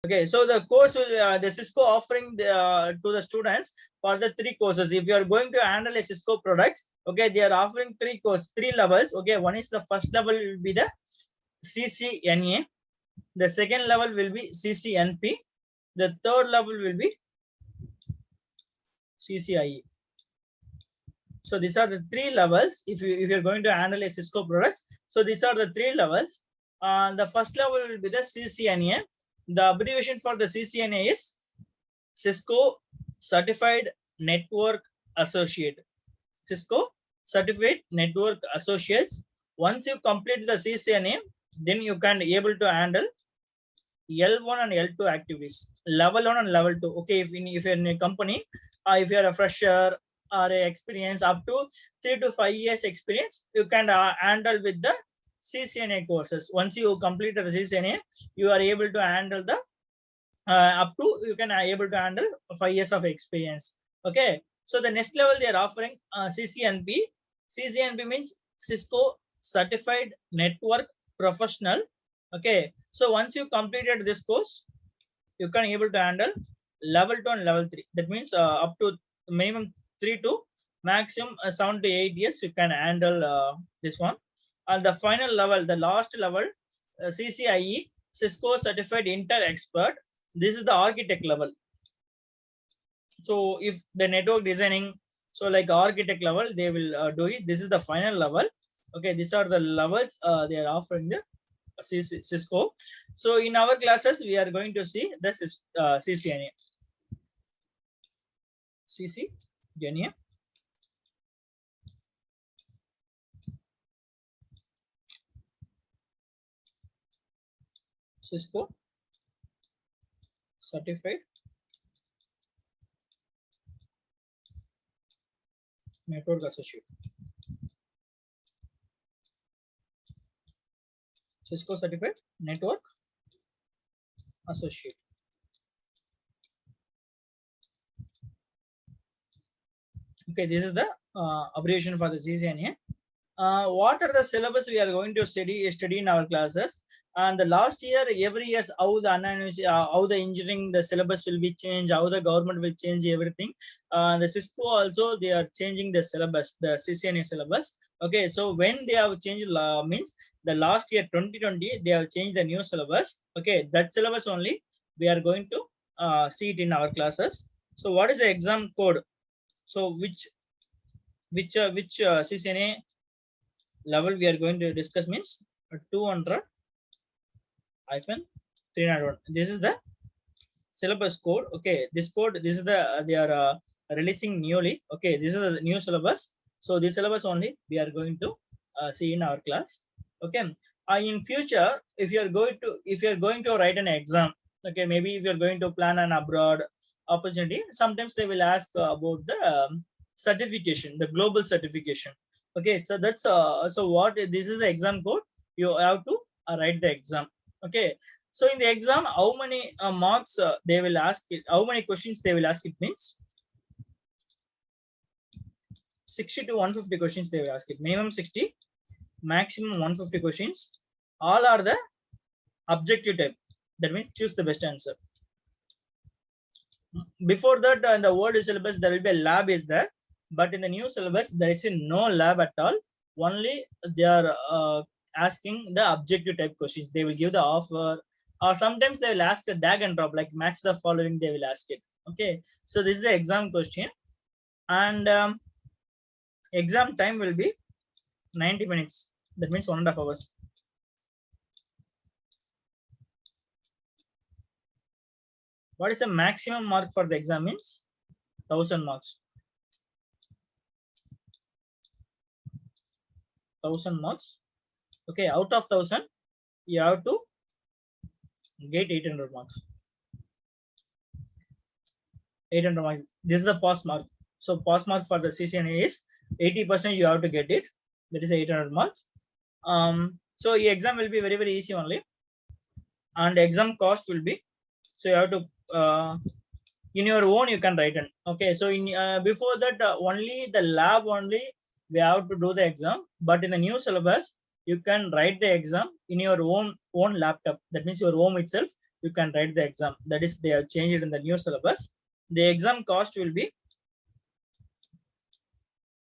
Okay, so the course will the Cisco offering to the students for the 3 courses. If you are going to handle a Cisco products, okay, they are offering 3 levels. Okay, one is the first level will be the CCNA, the second level will be CCNP, the third level will be CCIE. So these are the 3 levels. If you're going to handle a Cisco products, so these are the 3 levels. The first level will be the CCNA. The abbreviation for the CCNA is Cisco Certified Network Associate. Cisco Certified Network Associates. Once you complete the CCNA, then you can able to handle L1 and L2 activities. Level 1 and level 2. Okay, if you're in a company, if you're a fresher or a experience up to 3 to 5 years experience, you can handle with the CCNA courses. Once you complete the CCNA, you are able to handle the up to you can able to handle 5 years of experience. Okay, so the next level they are offering CCNP. CCNP means Cisco Certified Network Professional. Okay, so once you completed this course, you can able to handle level 2 and level 3. That means up to minimum 3 to maximum 7 to 8 years you can handle this one. And the final level, the last level, CCIE, Cisco Certified Intel Expert. This is the architect level. So if the network designing, so like architect level, they will do it. This is the final level. Okay, these are the levels they are offering the Cisco. So in our classes, we are going to see this is CCNA. CCNA. Cisco Certified Network Associate. Cisco Certified Network Associate. Okay, this is the abbreviation for the CCNA. What are the syllabus we are going to study in our classes? And the last year, every year, how the engineering, the syllabus will be changed, how the government will change everything. The Cisco also, they are changing the syllabus, the CCNA syllabus. Okay, so when they have changed means the last year 2020, they have changed the new syllabus. Okay, that syllabus only we are going to see it in our classes. So what is the exam code? So which CCNA level we are going to discuss means 200-301. This is the syllabus code. Okay, this code, this is the they are releasing newly. Okay, this is the new syllabus. So this syllabus only we are going to see in our class. Okay, in future, if you are going to write an exam, okay, maybe if you are going to plan an abroad opportunity, sometimes they will ask about the certification, the global certification. Okay, so that's so what this is the exam code. You have to write the exam. Okay, so in the exam, how many marks they will ask it, how many questions they will ask it means 60 to 150 questions they will ask it. Minimum 60, maximum 150 questions. All are the objective type. That means choose the best answer. Before that, in the old syllabus, there will be a lab is there. But in the new syllabus, there is no lab at all. Only they are asking the objective type questions. They will give the offer, or sometimes they will ask a drag and drop, like match the following. They will ask it. Okay, so this is the exam question, and exam time will be 90 minutes. That means 1.5 hours. What is the maximum mark for the exam means 1000 marks. 1000 marks. Okay, out of 1000, you have to get 800 marks. 800 marks. This is the pass mark. So pass mark for the CCNA is 80%. You have to get it. That is 800 marks. So the exam will be very, very easy only, and exam cost will be, so you have to in your own you can write it. Okay, so in before that only the lab only we have to do the exam, but in the new syllabus you can write the exam in your own laptop. That means your home itself you can write the exam. That is, they have changed it in the new syllabus. The exam cost will be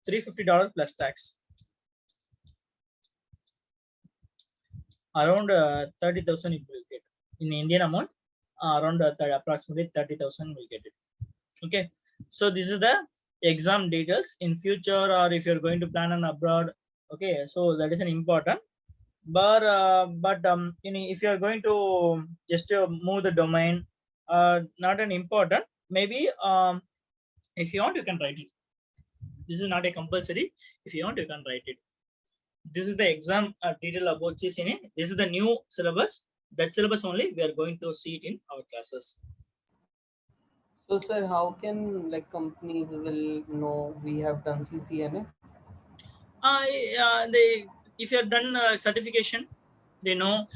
$350 plus tax. Around 30,000 you will get in Indian amount. Around approximately 30,000 will get it. Okay, so this is the exam details. In future, or if you're going to plan on abroad, okay, so that is an important. But if you are going to just move the domain, not an important. Maybe if you want, you can write it. This is not a compulsory. If you want, you can write it. This is the exam detail about CCNA. This is the new syllabus. That syllabus only we are going to see it in our classes. So, sir, how can like companies will know we have done CCNA? If you have done certification, they know.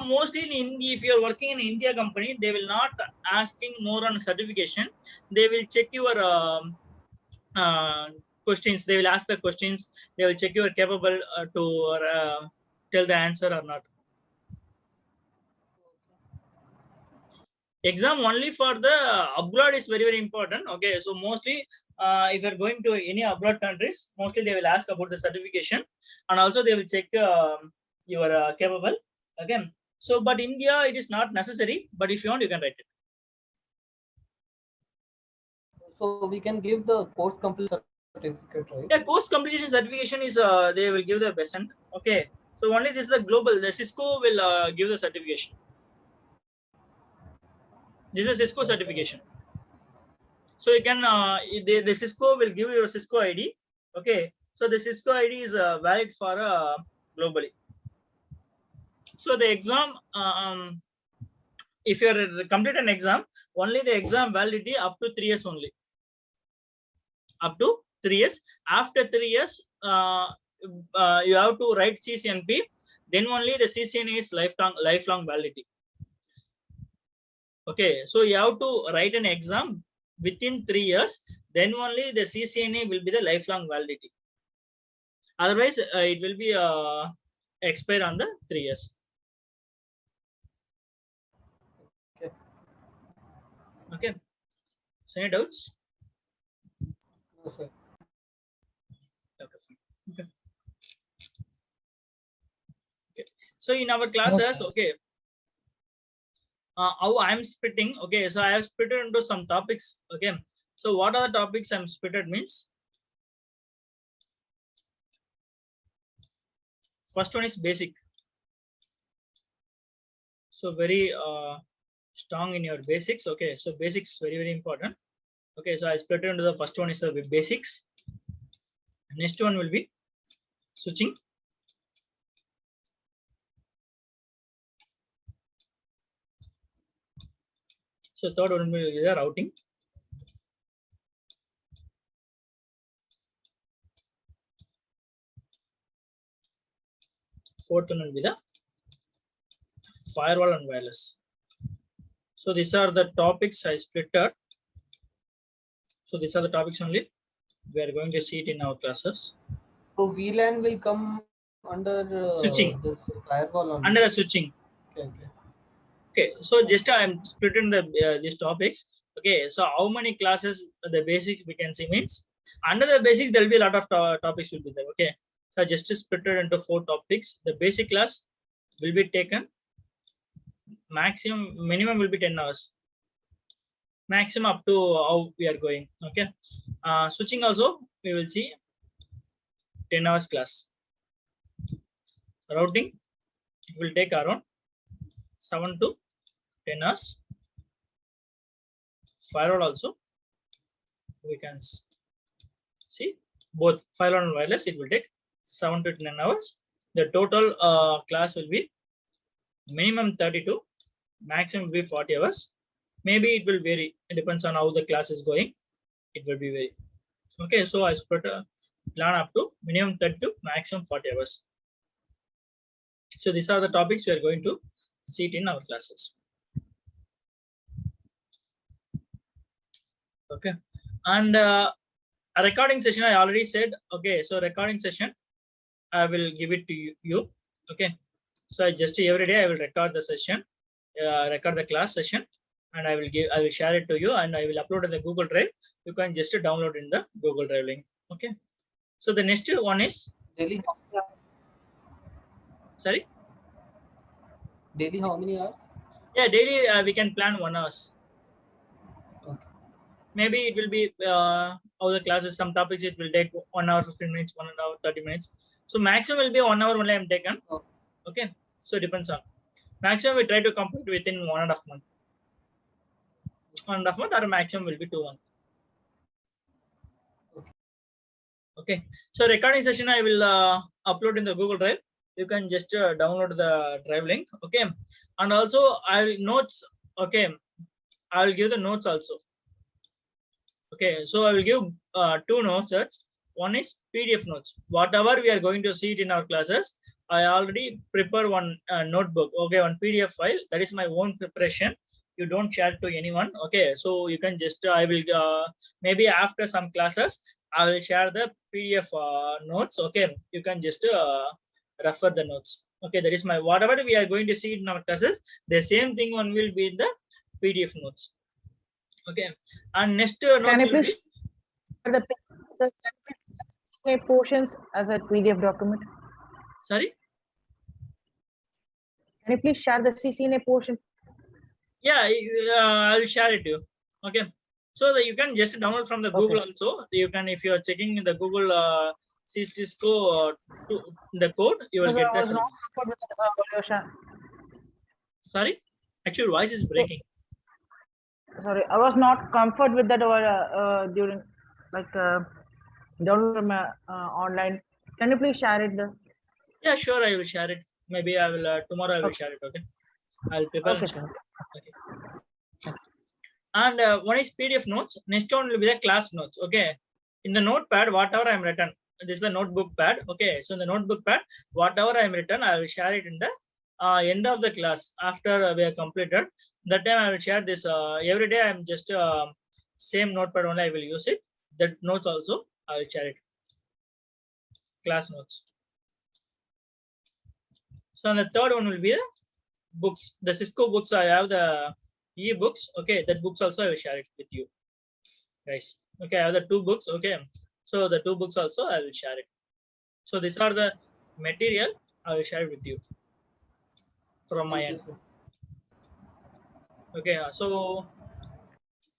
Mostly in India, if you are working in India company, they will not asking more on certification. They will check your questions. They will ask the questions. They will check you are capable to tell the answer or not. Exam only for the abroad is very important. Okay, so mostly if you're going to any abroad countries, mostly they will ask about the certification, and also they will check you are capable. Okay, so but India it is not necessary, but if you want, you can write it. So we can give the course complete certificate, right? Yeah, course completion certification is they will give the percent. Okay, so only this is the global. The Cisco will give the certification. This is Cisco certification. So you can the Cisco will give you a Cisco ID. Okay, so the Cisco ID is valid for globally. So the exam, if you are complete an exam, only the exam validity up to 3 years only. Up to 3 years. After 3 years, you have to write CCNP. Then only the CCNA is lifelong validity. Okay, so you have to write an exam within 3 years. Then only the CCNA will be the lifelong validity. Otherwise, it will be expire on the 3 years. Okay. Okay. So any doubts? No, sir. Okay. Okay. Okay. So in our classes, okay. How I'm splitting? Okay, so I have split it into some topics. Okay. So what are the topics I'm splitted means? First one is basic. So very strong in your basics. Okay, so basics very important. Okay, so I split it into the first one is basics. Next one will be switching. So third one will be the routing. Fourth one will be the firewall and wireless. So these are the topics I split out. So these are the topics only. We are going to see it in our classes. So VLAN will come under switching. this firewall only. Under the switching. Okay. Okay. So just I'm splitting the these topics. Okay. So how many classes the basics we can see means under the basics there will be a lot of topics will be there. Okay. So just split it into 4 topics. The basic class will be taken. Minimum will be 10 hours. Maximum up to how we are going. Okay. Switching also we will see 10 hours class. Routing it will take around 7 to 10 hours. Firewall also we can see both firewall and wireless. It will take 7 to 10 hours. The total class will be minimum 32, maximum will be 40 hours. Maybe it will vary. It depends on how the class is going. It will be vary. Okay, so I split a plan up to minimum 32, maximum 40 hours. So these are the topics we are going to see it in our classes. Okay, and a recording session I already said. Okay, so recording session I will give it to you. Okay, so I just every day I will record the session. record the class session, and I will share it to you, and I will upload in the Google Drive. You can just download in the Google Drive link. Okay. So the next one is Daily, sorry. daily how many hours? Yeah, daily we can plan 1 hour. Okay. Maybe it will be all the classes. Some topics it will take 1 hour 15 minutes, 1 hour 30 minutes. So maximum will be 1 hour only I'm taken. Oh. Okay. So it depends on maximum we try to complete within 1.5 month. 1.5 month or maximum will be 2 months. Okay. So recording session I will upload in the Google Drive. You can just download the drive link. Okay. And also I will notes. Okay. I will give the notes also. Okay. So I will give 2 notes. One is PDF notes. Whatever we are going to see it in our classes, I already prepare one notebook. Okay. One PDF file. That is my own preparation. You don't share it to anyone. Okay. So you can just, I will maybe after some classes, I will share the PDF notes. Okay. You can just refer the notes. Okay. That is my, whatever we are going to see in our classes, the same thing one will be in the PDF notes. Okay. And next notes Can you will please be, share the portions as a PDF document? sorry. Can you please share the CCNA portion? Yeah, I'll share it to you. Okay. So that you can just download from the Google also. You can, if you are checking in the Google Cisco the code, you will Because get I the was not solution. comfortable with your Sorry, actually your voice is breaking. sorry, I was not comfort with that during like download from online. Can you please share it? Yeah, sure, I will share it. Maybe I will tomorrow I will share it. Okay, I'll prepare and Okay, share. sir. Okay. And one is PDF notes. Next one will be the class notes. Okay. In the notepad, whatever I'm written, this is the notebook pad. Okay. So in the notebook pad, whatever I'm written, I will share it in the end of the class after we are completed. That time I will share this every day. I'm just same notepad only I will use it. That notes also I will share it. Class notes. So and the third one will be the books. The Cisco books, I have the e-books. Okay, that books also I will share it with you guys. Okay, I have the 2 books. Okay, so the 2 books also I will share it. So these are the material I will share with you from my end. Okay, so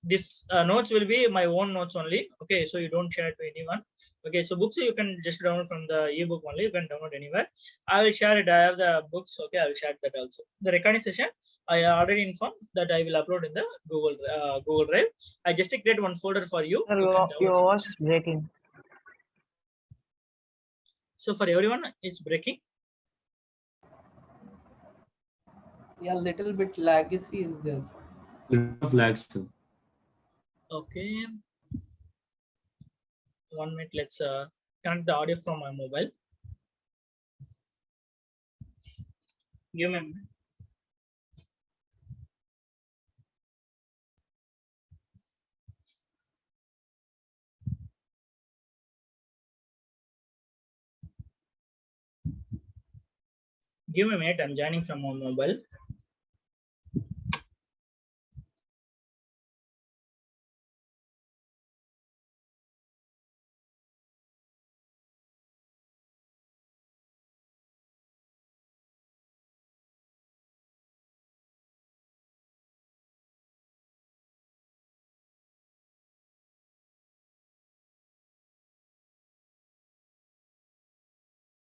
this notes will be my own notes only. Okay, so you don't share it to anyone. Okay, so books you can just download from the ebook only. You can download anywhere. I will share it. I have the books. Okay, I will share that also. The recording session I already informed that I will upload in the Google Drive. I just create one folder for you. Sir, You can download your from voice is breaking. So for everyone, it's breaking. Yeah, little bit legacy is there. Little of lag, sir. Okay. 1 minute. Let's connect the audio from my mobile. Give me a minute. Give me a minute. I'm joining from my mobile.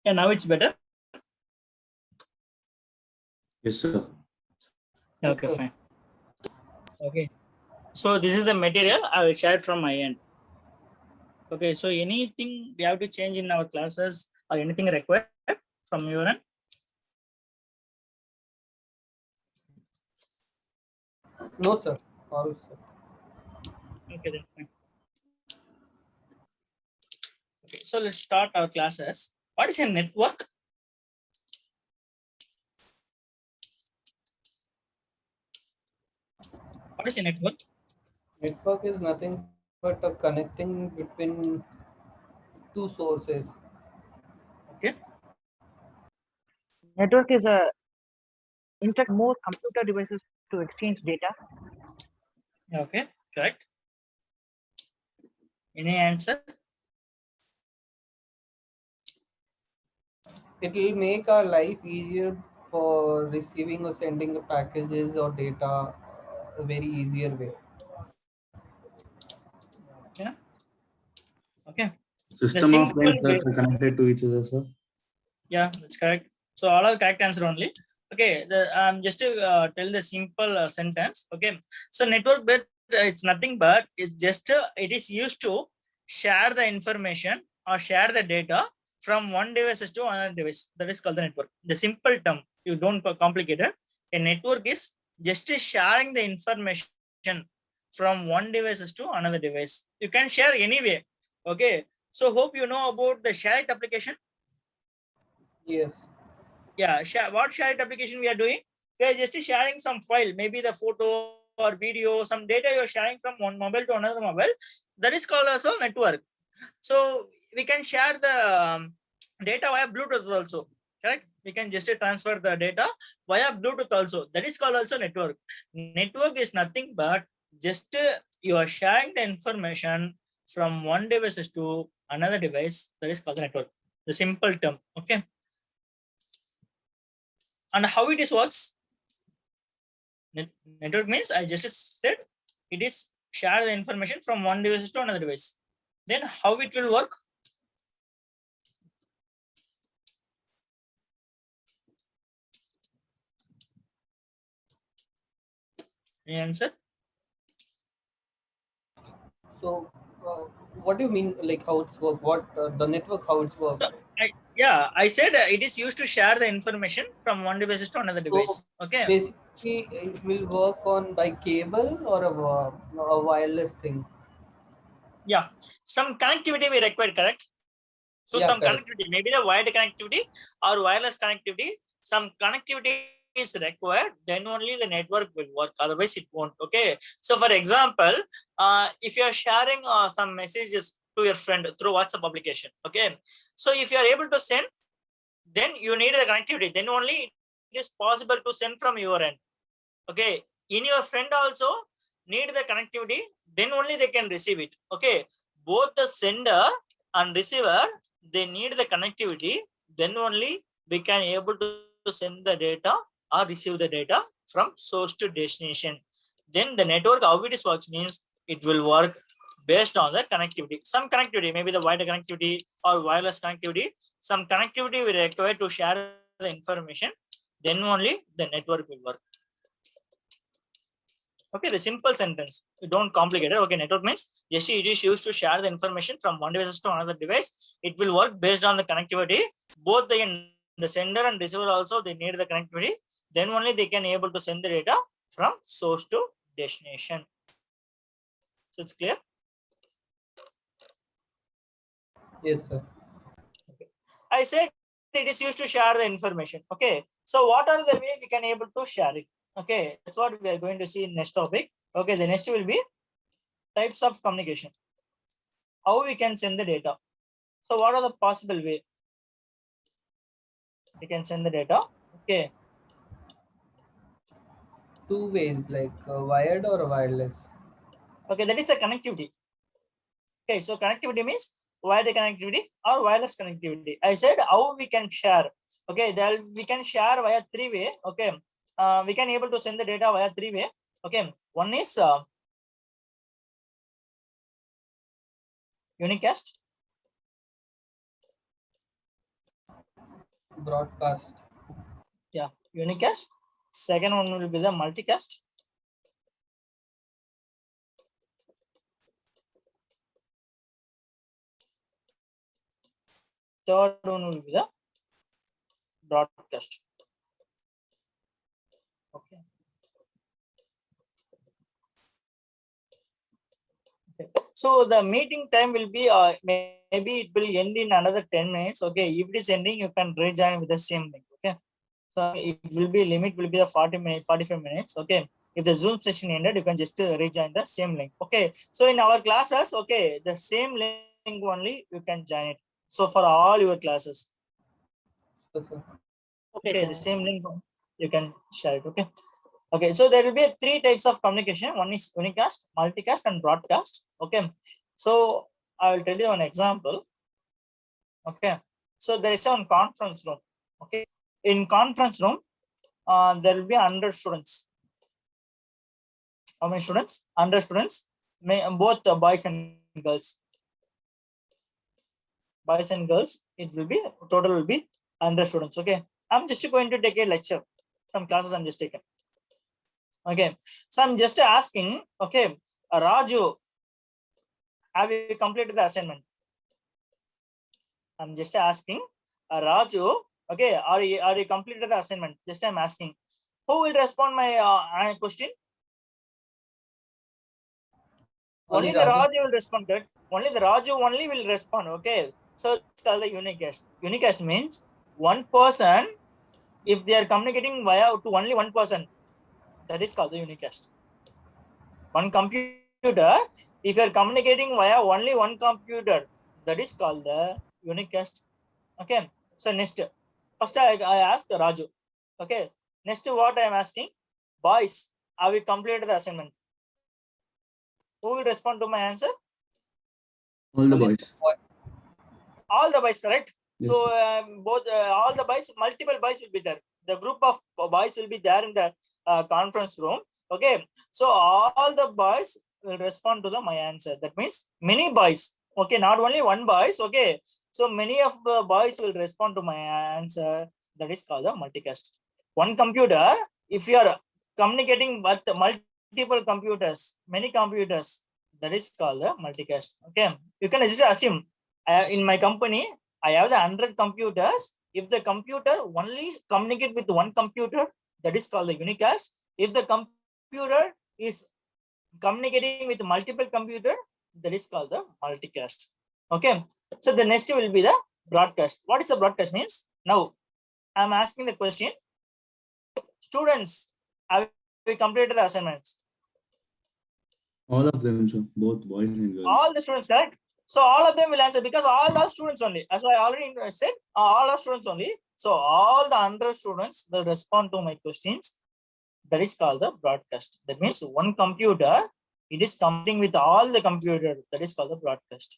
Yeah, now it's better. Yes, sir. Okay, Yes, sir. fine. Okay. So this is the material I will share it from my end. Okay, so anything we have to change in our classes or anything required from your end? No, sir. All, sir. Okay, then fine. Okay, so let's start our classes. What is a network? What is a network? Network is nothing but a connecting between 2 sources. Okay. Network is a interact more computer devices to exchange data. Okay, correct. Any answer? It will make our life easier for receiving or sending the packages or data a very easier way. Yeah. Okay. System of simple links way- that are connected to each other, sir. Yeah, that's correct. So all are correct answer only. Okay, just to tell the simple sentence. Okay, so network bit it's nothing but it's just it is used to share the information or share the data from one device to another device. That is called the network. The simple term, you don't complicate it. A network is just sharing the information from one device to another device. You can share anyway. Okay, so hope you know about the shared application. Yes. Yeah, what shared application we are doing? We are just sharing some file, maybe the photo or video, some data you are sharing from one mobile to another mobile. That is called also network. So we can share the data via Bluetooth also. Correct? We can just transfer the data via Bluetooth also. That is called also network. Network is nothing but just you are sharing the information from one device to another device. That is called the network. The simple term. Okay. And how it is works? Network means I just said it is share the information from one device to another device. Then how it will work? Any answer? So, what do you mean, like how it's work? What the network, how it's work? So I said it is used to share the information from one device to another device. Okay. Basically, it will work on by cable or a wireless thing. Yeah. Some connectivity we require, correct? So Yeah, some correct. connectivity, maybe the wired connectivity or wireless connectivity, some connectivity is required, then only the network will work. Otherwise, it won't. Okay. So for example, if you are sharing some messages to your friend through WhatsApp application, okay. So if you are able to send, then you need the connectivity. Then only it is possible to send from your end. Okay. In your friend also need the connectivity, then only they can receive it. Okay. Both the sender and receiver, they need the connectivity, then only we can able to send the data or receive the data from source to destination. Then the network, how it is works means it will work based on the connectivity. Some connectivity, maybe the wired connectivity or wireless connectivity, some connectivity we require to share the information, then only the network will work. Okay, the simple sentence. You don't complicate it. Okay, network means yes, it is used to share the information from one device to another device. It will work based on the connectivity. Both the sender and receiver also they need the connectivity. Then only they can able to send the data from source to destination. So it's clear. Yes, sir. Okay. I said it is used to share the information. Okay. So what are the way we can able to share it? Okay, that's what we are going to see in next topic. Okay, the next will be types of communication. How we can send the data. So what are the possible way we can send the data? Okay. Two ways, like wired or wireless. Okay, that is a connectivity. Okay, so connectivity means wired connectivity or wireless connectivity. I said how we can share. Okay, we can share via three way. Okay, we can able to send the data via three way. Okay, one is unicast. Broadcast. Yeah, unicast. Second one will be the multicast. Third one will be the broadcast. Okay. Okay. So the meeting time will be maybe it will end in another 10 minutes. Okay, if it is ending, you can rejoin with the same link. Okay, so it will be limit will be the 40 minutes, 45 minutes. Okay, if the Zoom session ended, you can just rejoin the same link. Okay, so in our classes, okay, the same link only you can join it. So for all your classes, So, sir. okay, the same link. you can share it. Okay. Okay, so there will be three types of communication. One is unicast, multicast, and broadcast. Okay, so I will tell you an example. Okay, so there is one conference room. Okay, in conference room, there will be 100 students. How many students? 100 students, both boys and girls. Boys and girls, it will be total will be 100 students. Okay, I'm just going to take a lecture. Some classes I'm just taking. Okay, so I'm just asking, okay, Raju, have you completed the assignment? I'm just asking, Raju, okay, are you completed the assignment? Just I'm asking. Who will respond my question? Only the Raju will respond. Only the Raju only will respond. Okay, so it's called the unicast. Unicast means one person, if they are communicating via to only one person, that is called the unicast. One computer, if you are communicating via only one computer, that is called the unicast. Okay, so next, first I ask Raju. Okay, next what I am asking, boys, have we completed the assignment? Who will respond to my answer? All the boys. All the boys, correct? Yes. So both all the boys, multiple boys will be there. The group of boys will be there in the conference room. Okay, so all the boys will respond to my answer. That means many boys. Okay, not only one boys. Okay, so many of the boys will respond to my answer. That is called the multicast. One computer, if you are communicating with multiple computers, many computers, that is called the multicast. Okay, you can just assume in my company, I have the 100 computers. If the computer only communicate with one computer, that is called the unicast. If the computer is communicating with multiple computer, that is called the multicast. Okay, so the next will be the broadcast. What is the broadcast means? Now I'm asking the question, students, have we completed the assignments? All of them, sir. Both boys and girls. All the students, correct? So all of them will answer because all the students only. As I already said, all the students only. So all the 100 students will respond to my questions. That is called the broadcast. That means one computer, it is communicating with all the computers. That is called the broadcast.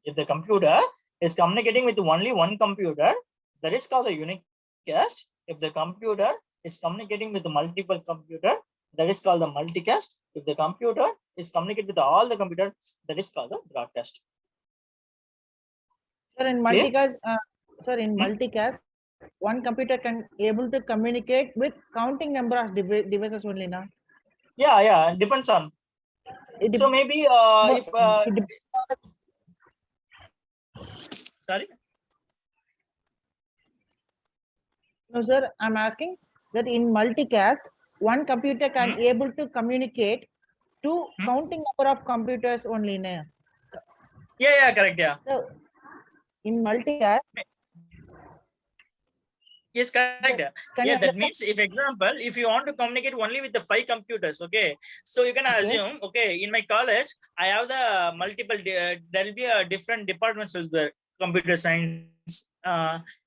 If the computer is communicating with only one computer, that is called the unicast. If the computer is communicating with multiple computer, that is called the multicast. If the computer is communicating with all the computers, that is called the broadcast. Sir, in Clear? multicast, one computer can able to communicate with counting number of devices only now. Yeah, depends on. It So maybe no, if sorry. No, sir, I'm asking that in multicast, one computer can able to communicate to counting number of computers only now. Yeah, correct. Yeah. So in multicast, Yes, correct. can Yeah, you that understand? means if example, if you want to communicate only with the 5 computers, okay, so you can assume, okay, in my college, I have the multiple, there will be a different departments with the computer science,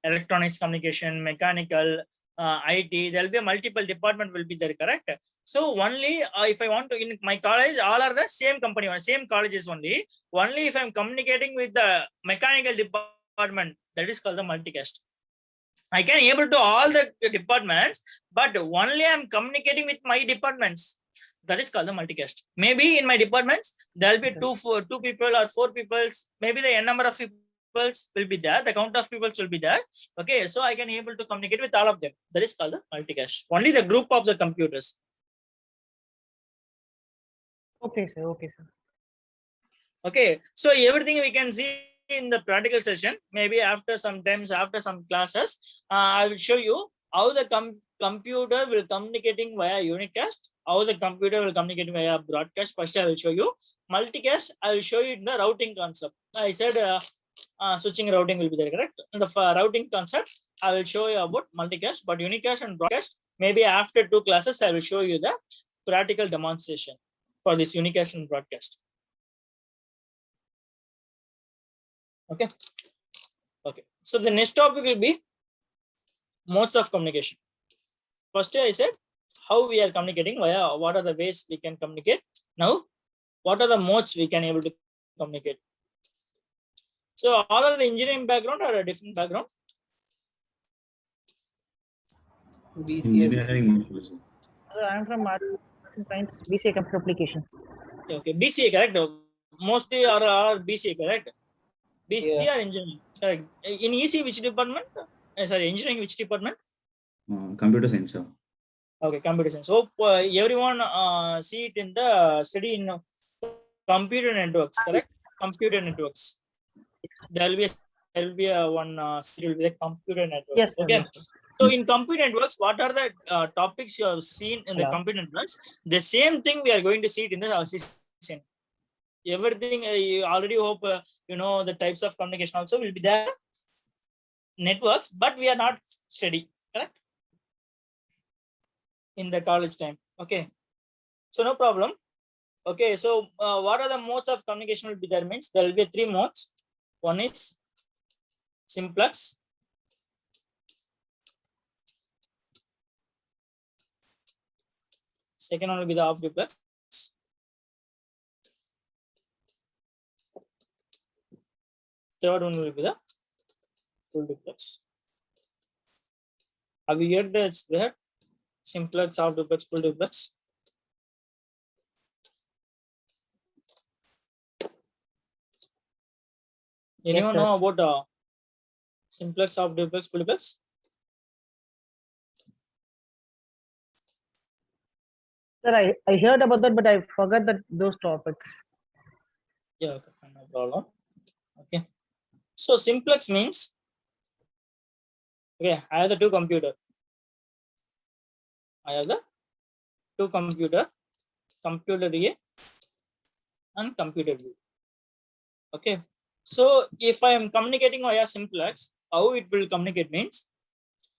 electronics communication, mechanical, IT, there will be a multiple department will be there, correct? So only if I want to, in my college, all are the same company, same colleges only. Only if I'm communicating with the mechanical department, that is called the multicast. I can able to all the departments, but only I'm communicating with my departments. That is called the multicast. Maybe in my departments, there will be two people or 4 people. Maybe the n number of people will be there. The count of people will be there. Okay, so I can able to communicate with all of them. That is called the multicast. Only the group of the computers. Okay, sir. Okay, sir. Okay, so everything we can see in the practical session. Maybe after some times, after some classes, I will show you how the computer will communicating via unicast, how the computer will communicate via broadcast. First, I will show you multicast. I will show you in the routing concept. I said switching routing will be there, correct? In the routing concept, I will show you about multicast, but unicast and broadcast. Maybe after 2 classes, I will show you the practical demonstration for this unicast and broadcast. Okay. So the next topic will be modes of communication. First I said how we are communicating, via what are the ways we can communicate. Now, what are the modes we can able to communicate? So all are the engineering background or a different background? BCS. Engineering mostly, sir. I'm from Arts and Science, BCA Computer Application. Okay, BCA correct. Mostly are BCA correct. BCA Yeah. or engineering correct. In EC which department? Sorry, engineering which department? Computer science, sir. Okay, computer science. Hope everyone see it in the study in computer networks, correct? Computer networks. There will be a one it will be the computer networks. Yes, sir, Okay. yes, sir. So Yes. in computer networks, what are the topics you have seen in the Hello. computer networks? The same thing we are going to see it in the CCN. Everything you already hope you know the types of communication also will be there. Networks, but we are not study, correct? In the college time. Okay. So no problem. Okay. So what are the modes of communication will be there? Means there will be three modes. One is simplex. Second one will be the half duplex. Third one will be the full duplex. Have you heard this? There, simplex, half duplex, full duplex. Anyone sir. know about simplex, half duplex, full duplex? Sir, I heard about that, but I forgot that those topics. Yeah, okay, fine, no problem. Okay. So simplex means, okay, I have the two computer. I have the two computer A and computer B. Okay. So if I am communicating via simplex, how it will communicate means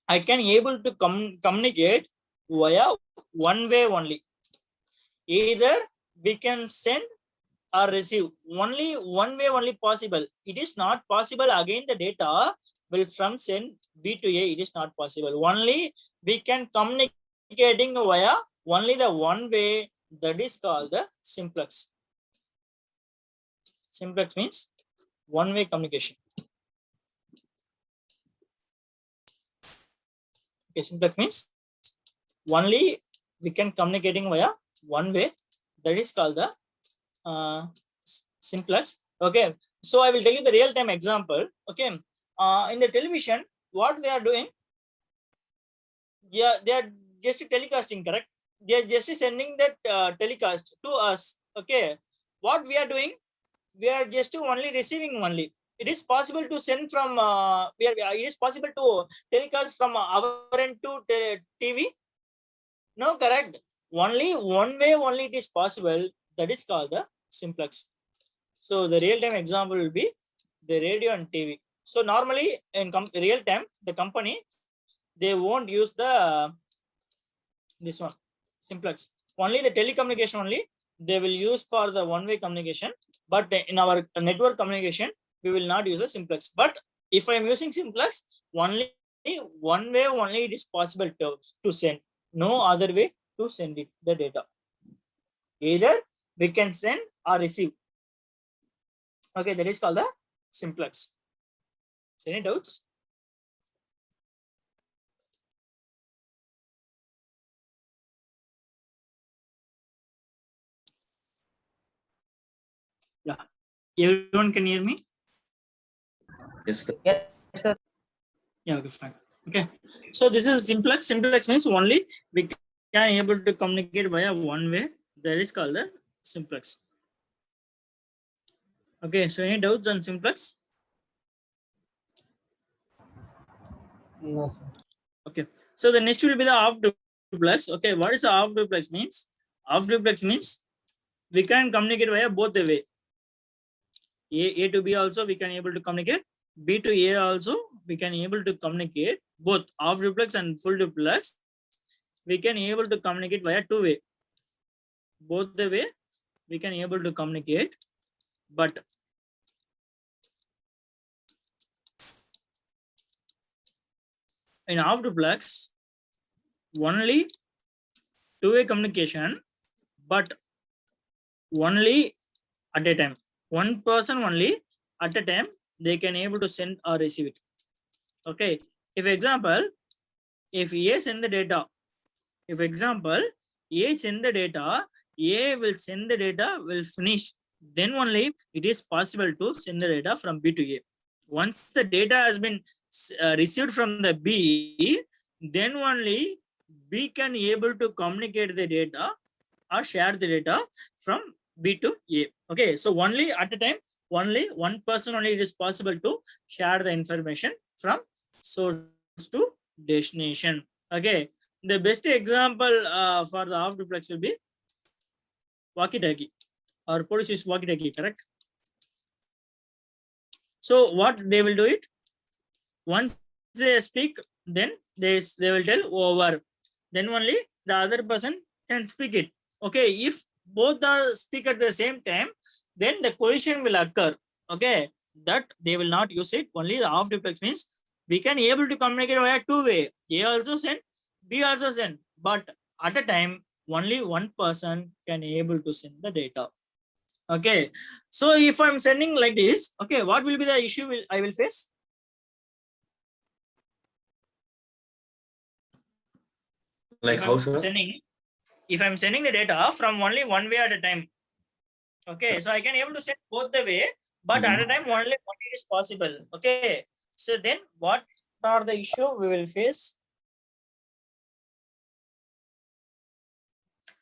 I can able to communicate via one way only. Either we can send or receive only one way only possible. It is not possible again the data will from send B to A. It is not possible. Only we can communicating via only the one way, that is called the simplex. Simplex means one way communication. Okay, simplex means only we can communicating via one way, that is called the simplex. Okay, so I will tell you the real time example. Okay, in the television, what they are doing, yeah, they are just telecasting, correct? They are just sending that telecast to us. Okay, what we are doing, we are just only receiving only. It is possible to send from it is possible to telecast from our end to TV. No, correct. Only one way only it is possible. That is called the simplex. So the real time example will be the radio and TV. So normally in real time, the company, they won't use the this one simplex. Only the telecommunication only they will use for the one way communication. But in our network communication, we will not use a simplex. But if I am using simplex, only one way only it is possible to send. No other way to send it the data. Either we can send or receive. Okay, that is called the simplex. Any doubts? Yeah, everyone can hear me? Yes, sir. Yes, sir. Yeah, okay, fine. Okay, so this is simplex. Simplex means only we can able to communicate via one way. That is called the simplex. Okay, so any doubts on simplex? No, sir. Okay, so the next will be the half duplex. Okay, what is a half duplex means? Half duplex means we can communicate via both the way. A to B also we can able to communicate. B to A also we can able to communicate. Both half duplex and full duplex we can able to communicate via two way. Both the way we can able to communicate, but in half duplex, only two-way communication, but only at a time. One person only at a time they can able to send or receive it. Okay. If example, if A send the data, if example A send the data, A will send the data, will finish. Then only it is possible to send the data from B to A. Once the data has been received from the B, then only B can able to communicate the data or share the data from B to A. Okay, so only at a time, only one person only it is possible to share the information from source to destination. Okay, the best example for the half duplex will be walkie-talkie or police use walkie-talkie, correct? So what they will do it, once they speak, then they will tell over. Then only the other person can speak it. Okay, if both are speak at the same time, then the collision will occur. Okay, that they will not use it. Only the half duplex means we can able to communicate via two-way. A also send, B also send, but at a time only one person can able to send the data. Okay, so if I'm sending like this, okay, what will be the issue I will face? Like If how, I'm sir? if I'm sending the data from only one way at a time, okay, so I can able to send both the way, but at a time only one is possible. Okay, so then what are the issue we will face?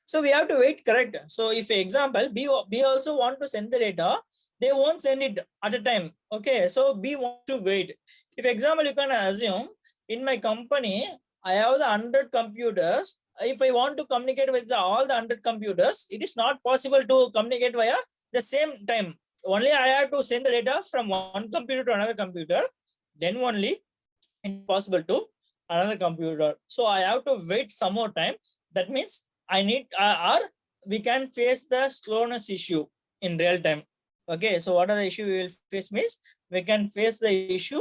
So we have to wait, correct? So if example B also want to send the data, they won't send it at a time. Okay, so B wants to wait. If example, you can assume in my company I have the 100 computers. If I want to communicate with all the 100 computers, it is not possible to communicate via the same time. Only I have to send the data from one computer to another computer. Then only it's possible to another computer. So I have to wait some more time. That means I need or we can face the slowness issue in real time. Okay, so what are the issue we will face means we can face the issue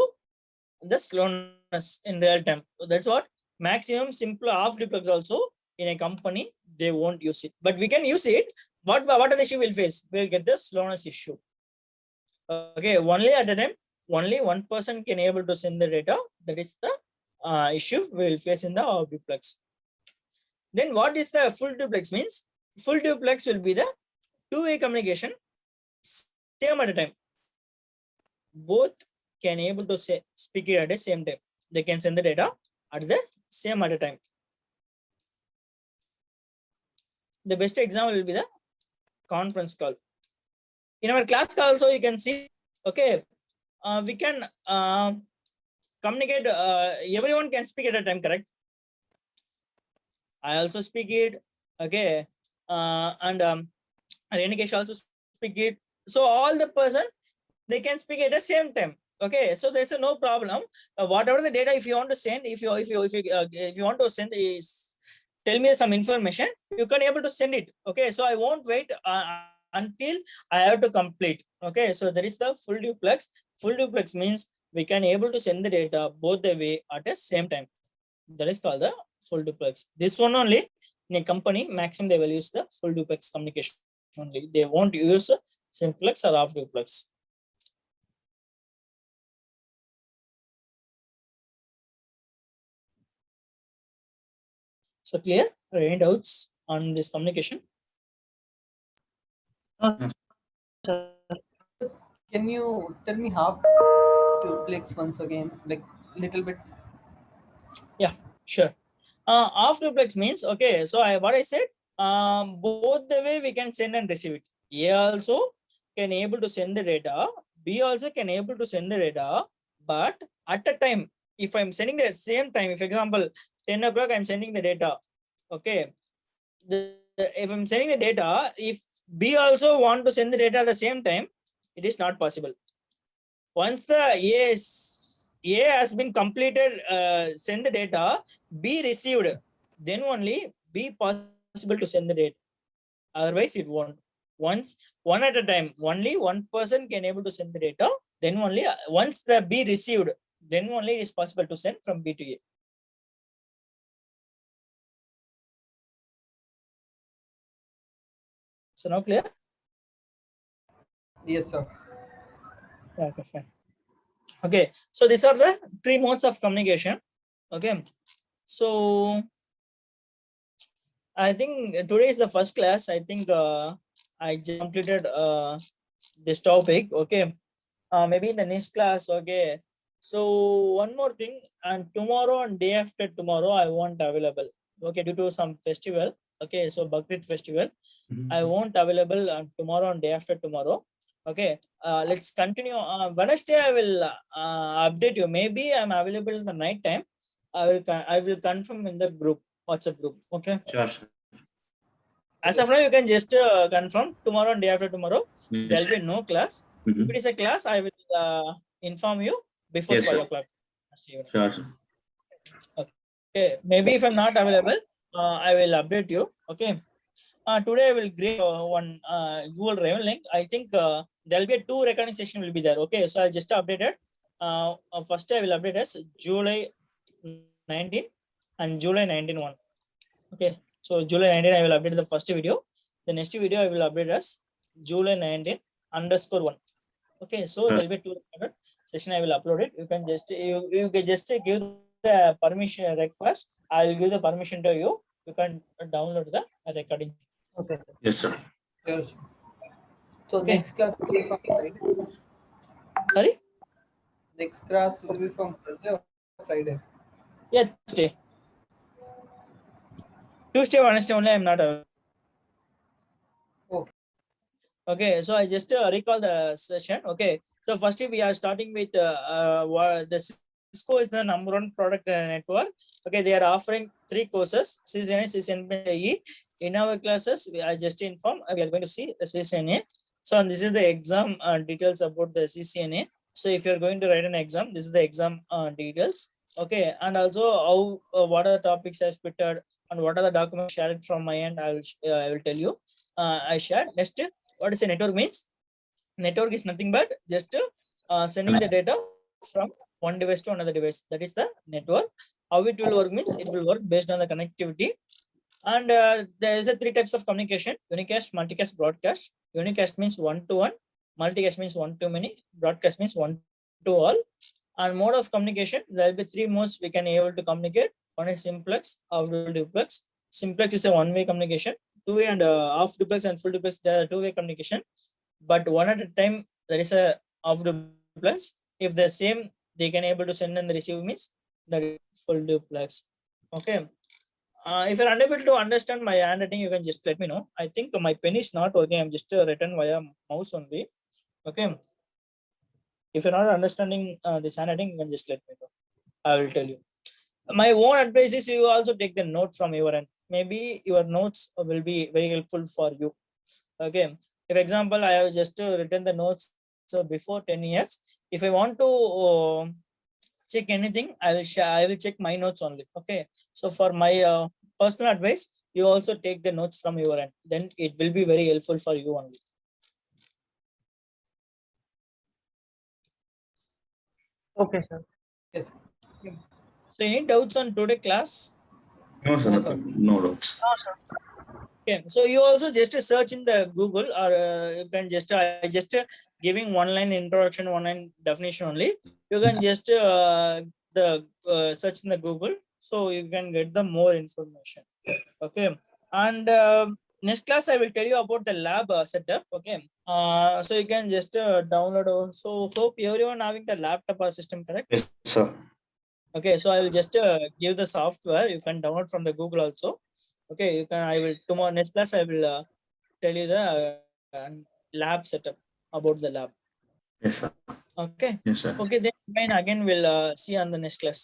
the slowness in real time. So that's what maximum simple half duplex also in a company they won't use it, but we can use it. What are the issue we'll face? We'll get the slowness issue. Okay, only at a time only one person can able to send the data. That is the issue we will face in the half duplex. Then what is the full duplex means? Full duplex will be the two-way communication same at a time. Both can able to speak it at the same time. They can send the data at the same at a time. The best example will be the conference call. In our class call also you can see, okay, we can communicate, everyone can speak at a time, correct? I also speak it, okay, and Renikesh also speak it. So all the person, they can speak at the same time. Okay, so there's no problem. Whatever the data, if you want to send, if you want to send is tell me some information, you can able to send it. Okay, so I won't wait until I have to complete. Okay, so there is the full duplex. Full duplex means we can able to send the data both the way at the same time. That is called the full duplex. This one only in a company maximum they will use the full duplex communication only. They won't use simplex or half duplex. So clear? Any doubts on this communication? Can you tell me half duplex once again, like little bit? Yeah, sure. Half duplex means, okay, so what I said, both the way we can send and receive it. A also can able to send the data, B also can able to send the data, but at a time, if I'm sending the same time, if example 10 o'clock I'm sending the data, okay, if I'm sending the data, if B also want to send the data at the same time, it is not possible. Once the A has been completed, send the data, B received, then only B possible to send the data. Otherwise, it won't. Once one at a time, only one person can able to send the data. Then only once the B received, then only it is possible to send from B to A. So now clear? Yes, sir. Okay, fine. Okay, so these are the three modes of communication. Okay, so I think today is the first class. I think I just completed this topic. Okay, maybe in the next class. Okay, so one more thing, and tomorrow and day after tomorrow I won't available. Okay, due to some festival. Okay, so Bakrid festival, I won't available tomorrow and day after tomorrow. Okay, let's continue. Wednesday I will update you. Maybe I'm available in the night time. I will confirm in the group, WhatsApp group. Okay. Sure, sir. As of now, you can just confirm tomorrow and day after tomorrow. Yes, There'll be no class. Mhm. If it is a class, I will inform you before Yes, 5 sir. o'clock. Sure, sir. Okay. Maybe if I'm not available, I will update you. Okay. Today I will create one Google Drive link. I think there'll be a 2 recording session will be there. Okay. So I just updated. First I will update as July 19 and July 19 one. Okay. So July 19 I will update the first video. The next video I will update as July 19 _ 1. Okay. So there'll be 2 recorded session. I will upload it. You can just you can just give the permission request. I will give the permission to you. You can download the recording. Okay. Yes, sir. Yes. So Okay. next class will be from Friday. Sorry. Next class will be from Thursday or Friday. Yeah, Tuesday, Wednesday only I'm not available. Okay. Okay, so I just recall the session. Okay, so firstly we are starting with the Cisco is the #1 product network. Okay, they are offering 3 courses: CCNA, CCNA. In our classes, I just inform we are going to see the CCNA. So this is the exam details about the CCNA. So if you are going to write an exam, this is the exam details. Okay, and also how what are the topics I've prepared and what are the documents shared from my end. I will tell you. I shared. Next, what is a network means? Network is nothing but just sending the data from one device to another device. That is the network. How it will work means it will work based on the connectivity. And there is a 3 types of communication: unicast, multicast, broadcast. Unicast means one-to-one, multicast means one-to-many, broadcast means one-to-all. And mode of communication, there will be 3 modes we can able to communicate. One is simplex, half duplex. Simplex is a one-way communication. Two-way and half duplex and full duplex, they are two-way communication. But one at a time, there is a half duplex. If the same, they can able to send and receive means that is full duplex. Okay. If you're unable to understand my handwriting, you can just let me know. I think my pen is not working. I'm just written via mouse only. Okay. If you're not understanding this handwriting, you can just let me know. I will tell you. My own advice is you also take the note from your end. Maybe your notes will be very helpful for you. Okay. If example, I have just written the notes before 10 years. If I want to check anything, I will check my notes only. Okay. So for my personal advice, you also take the notes from your end. Then it will be very helpful for you only. Okay, sir. Yes. So any doubts on today class? No, sir. No, sir. No doubts. No, sir. Okay, so you also just search in the Google, or you can just I just giving one line introduction, one line definition only. You can just search in the Google, so you can get the more information. Okay, and next class I will tell you about the lab setup. Okay, so you can just download. So hope everyone having the laptop or system, correct? Yes, sir. Okay, so I will just give the software. You can download from the Google also. Okay, you can. I will tomorrow next class. I will tell you the lab setup about the lab. Yes, sir. Okay. Yes, sir. Okay, then again we'll see you on the next class.